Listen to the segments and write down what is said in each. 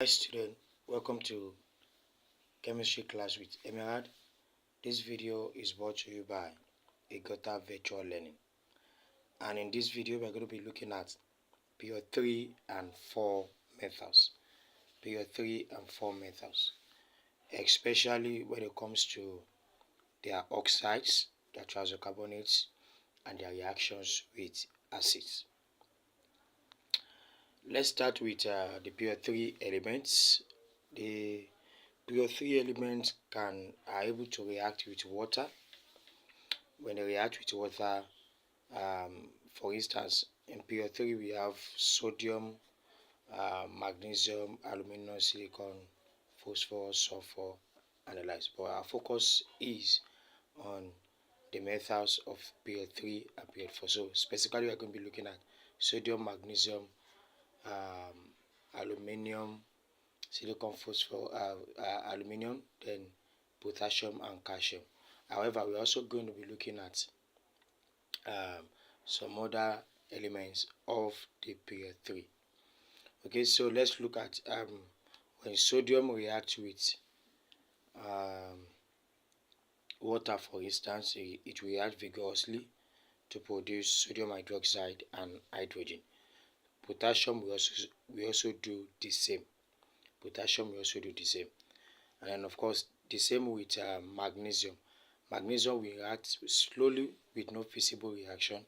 Hi student, welcome to chemistry class with Emerald. This video is brought to you by Agota Virtual Learning, and in this video we're going to be looking at period 3 and 4 methods. Period 3 and 4 methods, especially when it comes to their oxides, their triazocarbonates, and their reactions with acids. Let's start with the period 3 elements. The period 3 elements are able to react with water. When they react with water, for instance, in period 3 we have sodium, magnesium, aluminum, silicon, phosphorus, sulfur, and the likes. But our focus is on the methods of period 3 and period 4. So specifically we are going to be looking at sodium, magnesium, aluminium, silicon, phosphor, aluminium, then potassium and calcium. However, we're also going to be looking at some other elements of the period 3. Okay, so let's look at when sodium reacts with water, for instance, it reacts vigorously to produce sodium hydroxide and hydrogen. Potassium we also do the same. And then of course the same with magnesium. Magnesium will react slowly with no visible reaction,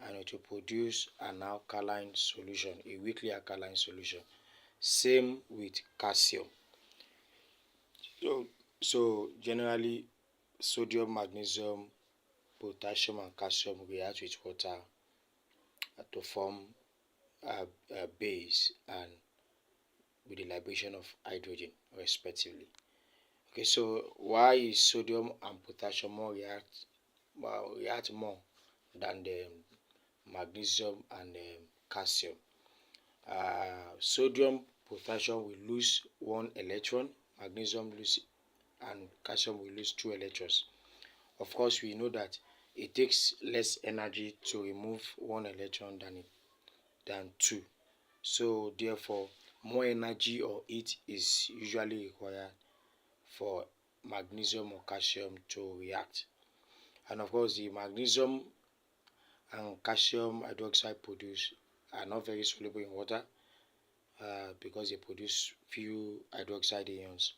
and it will produce an alkaline solution, a weakly alkaline solution. Same with calcium. So generally sodium, magnesium, potassium and calcium react with water to form a base and with the liberation of hydrogen respectively. Okay, so why is sodium and potassium react more than the magnesium and calcium? Sodium, potassium will lose one electron, magnesium lose, and calcium will lose 2 electrons. Of course, we know that it takes less energy to remove 1 electron than 2. So therefore, more energy or heat is usually required for magnesium or calcium to react. And of course, the magnesium and calcium hydroxide produced are not very soluble in water because they produce few hydroxide ions,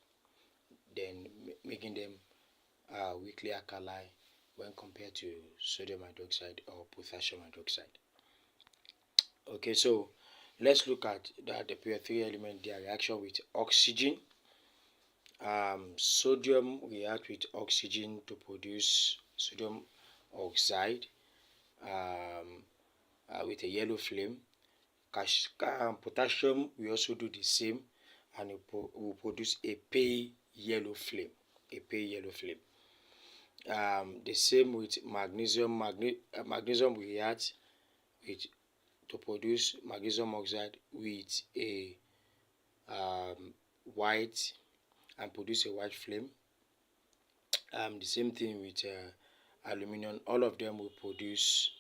then making them weakly alkaline when compared to sodium hydroxide or potassium hydroxide. Okay, so let's look at the period 3 element, their reaction with oxygen. Sodium reacts with oxygen to produce sodium oxide with a yellow flame. Potassium will also do the same, and it will produce a pale yellow flame. The same with magnesium. Magnesium will react to produce magnesium oxide with a white and produce a white flame. The same thing with aluminum. All of them will produce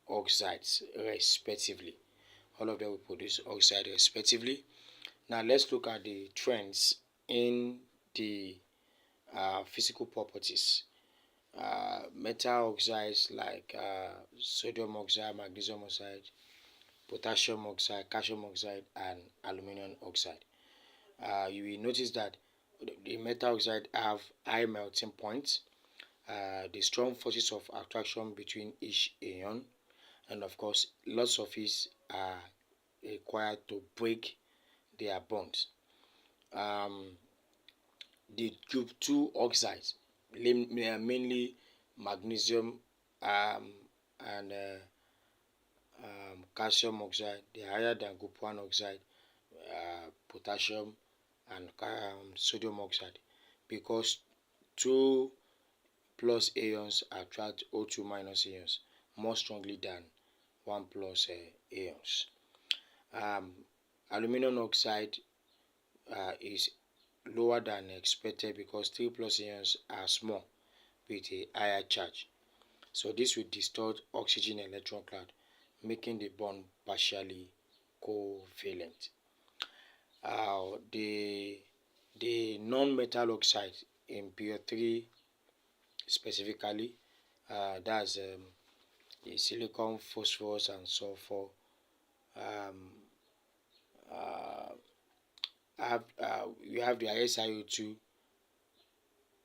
oxides respectively. Now let's look at the trends in the physical properties. Metal oxides like sodium oxide, magnesium oxide, potassium oxide, calcium oxide, and aluminum oxide. You will notice that the metal oxide have high melting points, the strong forces of attraction between each ion, and of course lots of it are required to break their bonds. The group 2 oxides, mainly magnesium and calcium oxide, they are higher than group 1 oxide, potassium and sodium oxide, because 2+ ions attract O2- ions more strongly than 1+ ions. Aluminum oxide is lower than expected because 3+ ions are small with a higher charge. So this will distort oxygen electron cloud, making the bond partially covalent. The non-metal oxide in period 3 specifically, that's the silicon, phosphorus, and sulfur. Um, uh, we have the SiO2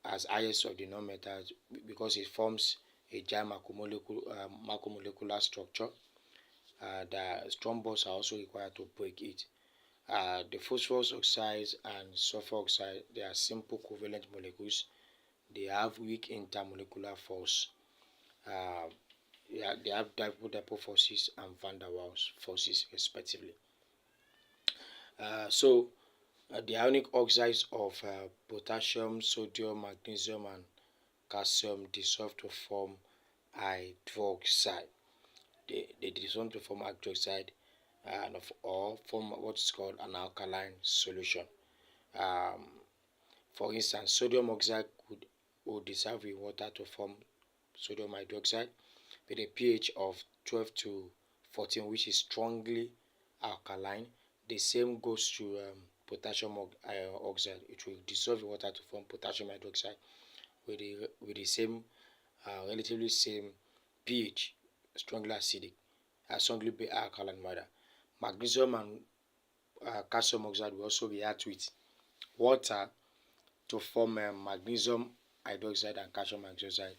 as highest of the non-metals because it forms a giant macromolecular structure. The strong bonds are also required to break it. The phosphorus oxides and sulfur oxide, they are simple covalent molecules. They have weak intermolecular force. Yeah, they have dipole forces and van der Waals forces respectively. The ionic oxides of potassium, sodium, magnesium, and calcium dissolve to form hydroxide. They dissolve to form hydroxide or form what is called an alkaline solution. Um, for instance, sodium oxide would dissolve in water to form sodium hydroxide with a pH of 12 to 14, which is strongly alkaline. The same goes to potassium oxide. It will dissolve in water to form potassium hydroxide with the same relatively same pH, strongly acidic, strongly alkaline rather. Magnesium and calcium oxide will also react with water to form magnesium hydroxide and calcium hydroxide,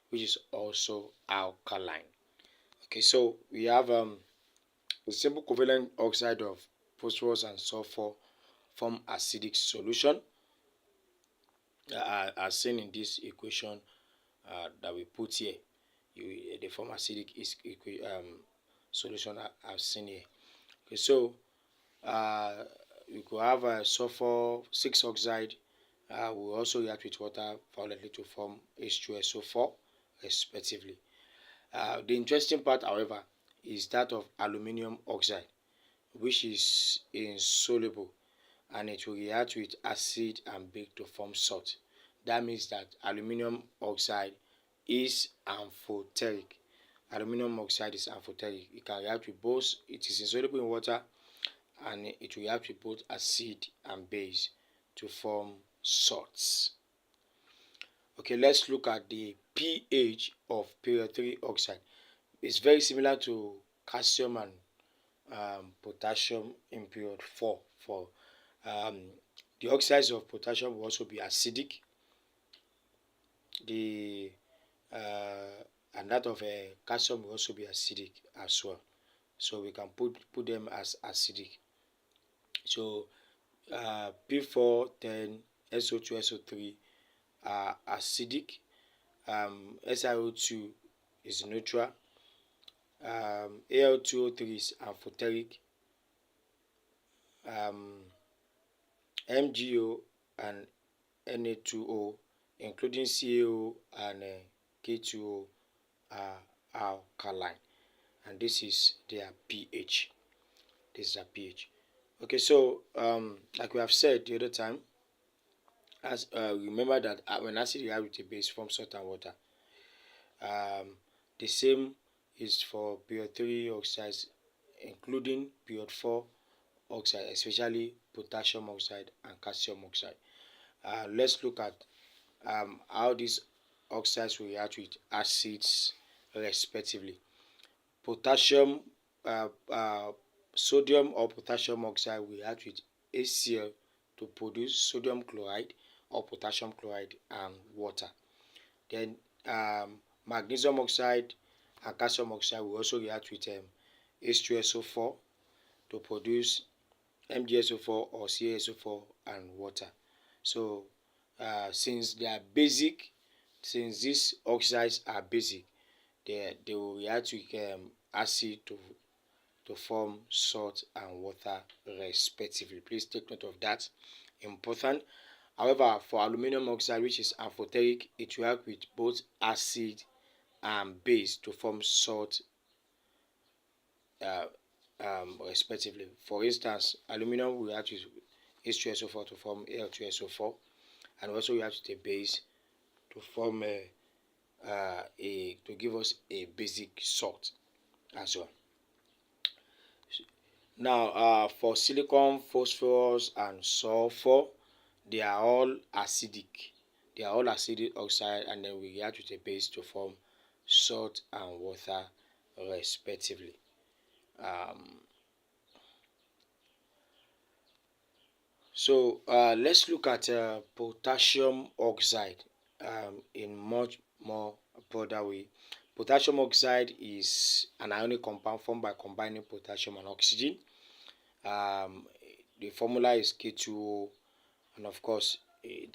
which is also alkaline. Okay, so we have the simple covalent oxide of phosphorus and sulfur form acidic solution, as seen in this equation that we put here. The form acidic solution as seen here. Okay, so we could have sulfur 6 oxide will also react with water violently to form H2SO4 respectively. The interesting part, however, is that of aluminium oxide, which is insoluble, and it will react with acid and base to form salt. That means that aluminium oxide is amphoteric. Aluminium oxide is amphoteric. It can react with both. It is insoluble in water, and it will react with both acid and base to form salts. Okay, let's look at the pH of period 3 oxide. It's very similar to calcium and potassium in period 4. The oxides of potassium will also be acidic. And that of calcium will also be acidic as well. So we can put them as acidic. So P4, then SO2, SO3 are acidic. SiO2 is neutral. Al2O3 is amphoteric. MgO and Na2O, including CaO and K2O, are alkaline, and this is their pH. This is their pH. Okay, so like we have said the other time, as remember that when acid reacts with a base forms salt and water. The same is for period 3 oxides, including period 4 oxide, especially potassium oxide and calcium oxide. Let's look at how these oxides will react with acids respectively. Potassium, sodium or potassium oxide will react with HCl to produce sodium chloride or potassium chloride and water. Then magnesium oxide and calcium oxide will also react with H2SO4 to produce MgSO4 or CaSO4 and water. So since these oxides are basic, they will react with acid to form salt and water respectively. Please take note of that. Important. However, for aluminium oxide, which is amphoteric, it will react with both acid and base to form salt respectively. For instance, aluminum will react with H2SO4 to form Al2SO4, and also react with a base to form to give us a basic salt as well. Now, for silicon, phosphorus, and sulfur, they are all acidic. They are all acidic oxide, and then we react with a base to form salt and water, respectively. Um, let's look at potassium oxide in much more broader way. Potassium oxide is an ionic compound formed by combining potassium and oxygen. Um, the formula is K2O, and of course, it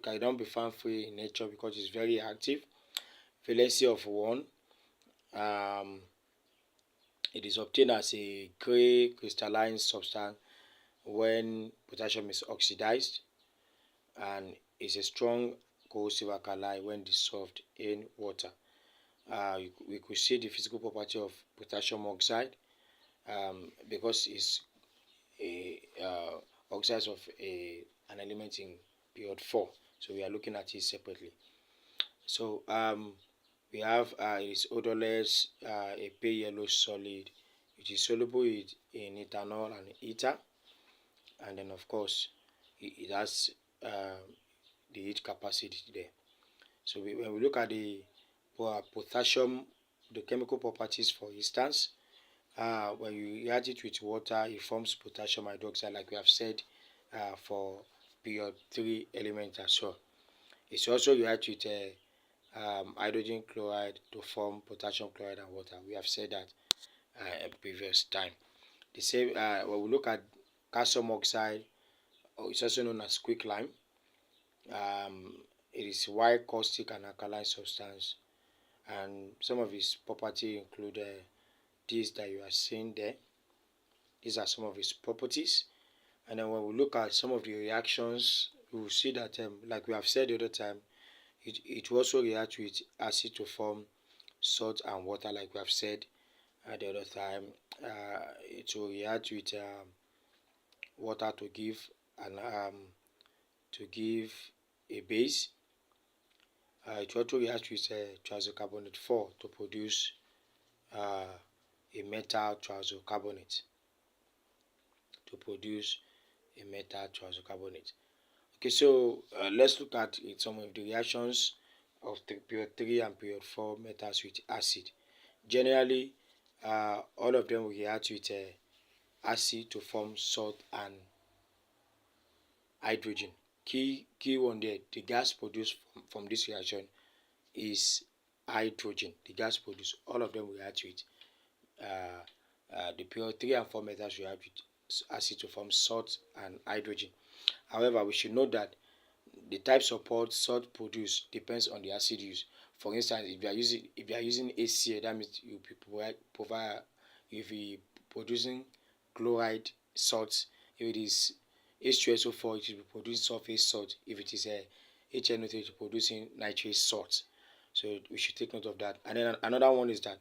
cannot be found free in nature because it's very active. Valency of 1. Um, it is obtained as a gray crystalline substance when potassium is oxidized, and is a strong corrosive alkali when dissolved in water. We could see the physical property of potassium oxide because it's a oxides of an element in period 4. So we are looking at it separately. So we have its odorless, a pale yellow solid, which is soluble in ethanol and ether, and then of course it has the heat capacity there. So when we look at the potassium, the chemical properties, for instance, when you react it with water, it forms potassium hydroxide, like we have said for period 3 element as well. It's also react with hydrogen chloride to form potassium chloride and water. We have said that previous time. The same when we look at calcium oxide, or it's also known as quicklime. It is white, caustic, and alkaline substance, and some of its properties include these that you are seeing there. These are some of its properties. And then when we look at some of the reactions, we will see that, like we have said the other time, it will also react with acid to form salt and water, like we have said the other time. It will react with water to give a base. It will also react with thiazocarbonate 4 to produce a metal thiazocarbonate. Okay, so let's look at some of the reactions of the period 3 and period 4 metals with acid. Generally, all of them will react with acid to form salt and hydrogen. Key one there, the gas produced from this reaction is hydrogen. The gas produced, all of them will react with the period 3 and 4 metals react with acid to form salt and hydrogen. However, we should note that the types of salt produced depends on the acid used. For instance, if you are using HCl, that means you'll be producing chloride salts. If it is H2SO4, it will be producing sulfate salt. If it is a HNO3, it will be producing nitrate salt. So we should take note of that. And then another one is that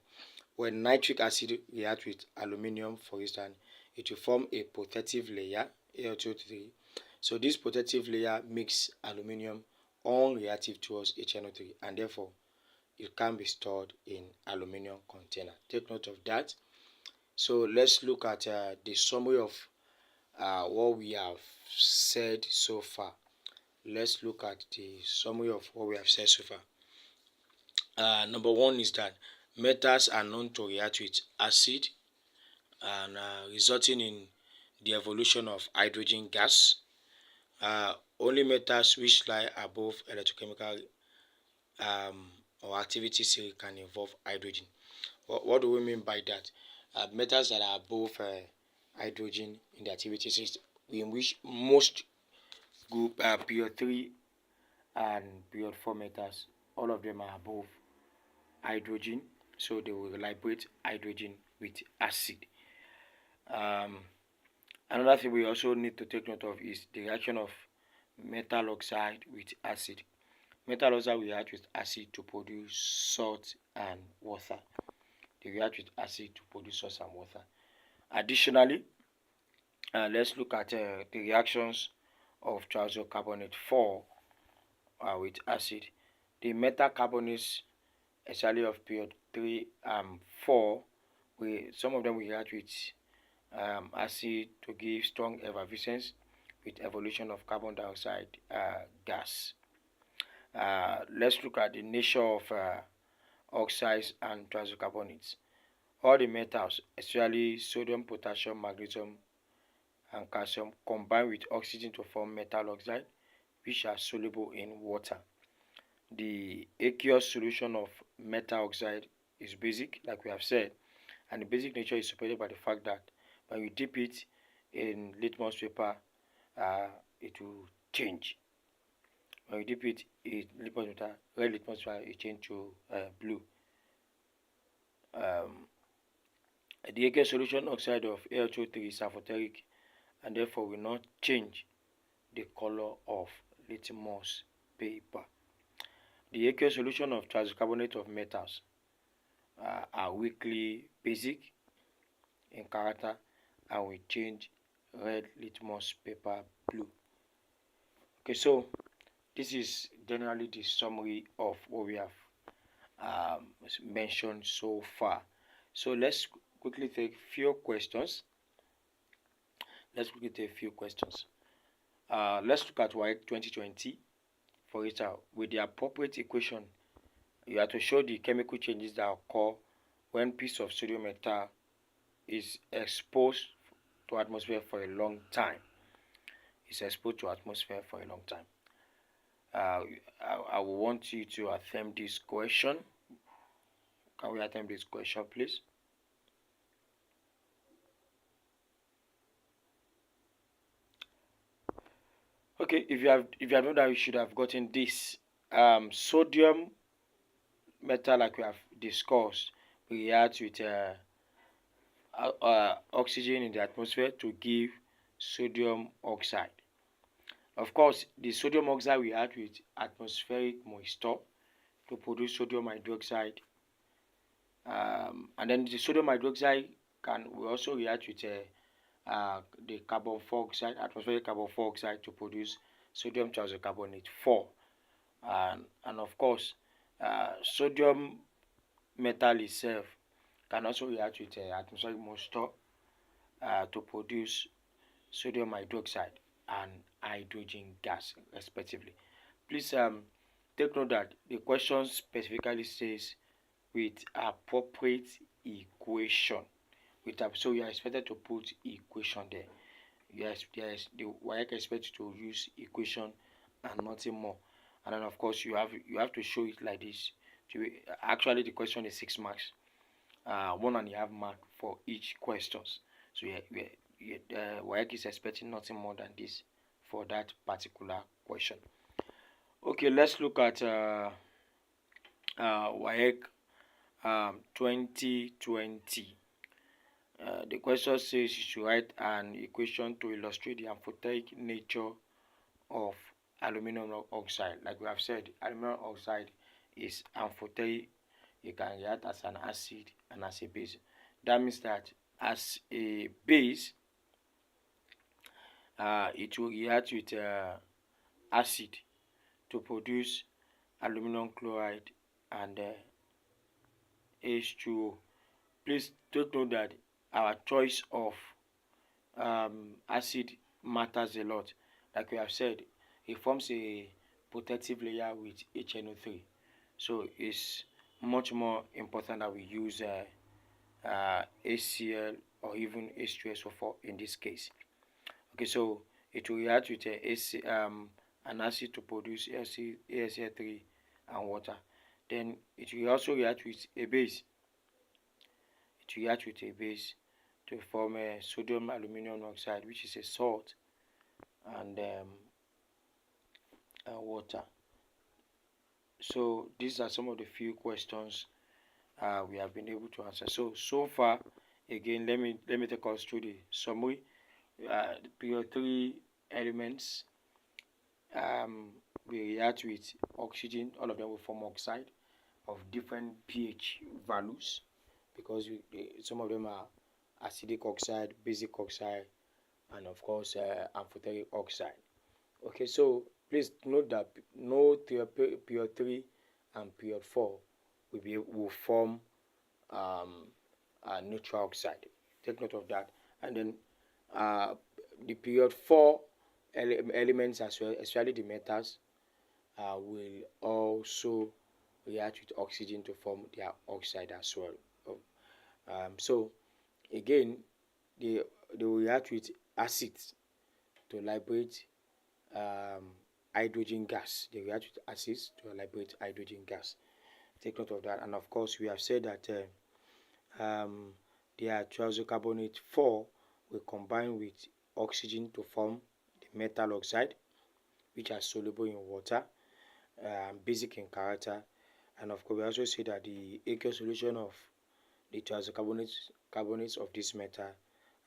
when nitric acid reacts with aluminium, for instance, it will form a protective layer, Al2O3. So this protective layer makes aluminium unreactive towards HNO3, and therefore it can be stored in aluminium container. Take note of that. So let's look at the summary of what we have said so far. Let's look at the summary of what we have said so far. Number one is that metals are known to react with acid, and resulting in the evolution of hydrogen gas. Only metals which lie above electrochemical or activity scale can involve hydrogen. What do we mean by that? Metals that are above hydrogen in the activity scale, in which most group period 3 and period 4 metals, all of them are above hydrogen, so they will liberate hydrogen with acid. Another thing we also need to take note of is the reaction of metal oxide with acid. Metal oxide will react with acid to produce salt and water. They react with acid to produce salt and water. Additionally, let's look at the reactions of thiazocarbonate 4 with acid. The metal carbonates, especially of period 3 and 4, some of them will react with acid to give strong effervescence with evolution of carbon dioxide gas. Let's look at the nature of oxides and tricarbonates. All the metals, especially sodium, potassium, magnesium, and calcium, combine with oxygen to form metal oxide, which are soluble in water. The aqueous solution of metal oxide is basic, like we have said, and the basic nature is supported by the fact that when you dip it in litmus paper, it will change. When you dip it in litmus paper, red litmus paper, it change to blue. The aqueous solution oxide of Al2O3 is amphoteric and therefore will not change the color of litmus paper. The aqueous solution of tricarbonate of metals are weakly basic in character and will change red litmus paper blue. Okay, so this is generally the summary of what we have mentioned so far. So let's quickly take few questions. Let's look at WAEC 2020. For it, with the appropriate equation, you have to show the chemical changes that occur when piece of sodium metal is exposed to atmosphere for a long time. I will want you to attempt this question. Can we attempt this question, please? Okay, if you have known that, you should have gotten this. Sodium metal, like we have discussed, reacts with oxygen in the atmosphere to give sodium oxide. Of course, the sodium oxide reacts with atmospheric moisture to produce sodium hydroxide, and then the sodium hydroxide will also react with the carbon dioxide, atmospheric carbon dioxide, to produce sodium tricarbonates 4. And of course, sodium metal itself can also react with atmospheric moisture to produce sodium hydroxide and hydrogen gas, respectively. Please take note that the question specifically says with appropriate equation. So you are expected to put equation there. Yes, the WAEC expects you to use equation and nothing more. And then of course you have to show it like this. Actually, the question is 6 marks, 1.5 mark for each questions. So WAEC is expecting nothing more than this for that particular question. Okay, let's look at WAEC 2020. The question says you should write an equation to illustrate the amphoteric nature of aluminum oxide. Like we have said, aluminum oxide is amphoteric. It can react as an acid and as a base. That means that as a base, it will react with acid to produce aluminum chloride and H2O. Please take note that our choice of acid matters a lot. Like we have said, it forms a protective layer with HNO3. So it's much more important that we use HCl or even H2SO4 in this case. Okay, so it will react with an acid to produce ASL3 and water. Then it will also react with a base. It will react with a base to form a sodium aluminum oxide, which is a salt, and water. So these are some of the few questions we have been able to answer. So far, again, let me take us through the summary. The period 3 elements will react with oxygen. All of them will form oxide of different pH values, because some of them are acidic oxide, basic oxide, and of course amphoteric oxide. Okay, so please note that no period 3 and period 4 will form neutral oxide. Take note of that. And then the period 4 elements as well, especially the metals, will also react with oxygen to form their oxide as well. So again, they will react with acids to liberate hydrogen gas. They react with acids to liberate hydrogen gas. Take note of that. And of course, we have said that their thiazocarbonate 4 will combine with oxygen to form the metal oxide, which are soluble in water, basic in character. And of course, we also say that the aqueous solution of the thiazocarbonates of this metal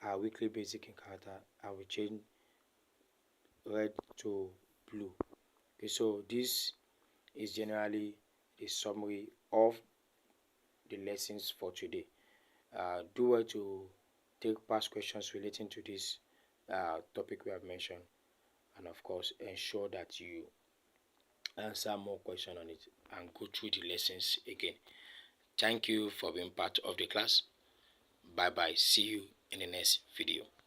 are weakly basic in character and will change red to blue. Okay, so this is generally a summary of the lessons for today. Do well to take past questions relating to this topic we have mentioned, and of course ensure that you answer more questions on it and go through the lessons again. Thank you for being part of the class. Bye bye. See you in the next video.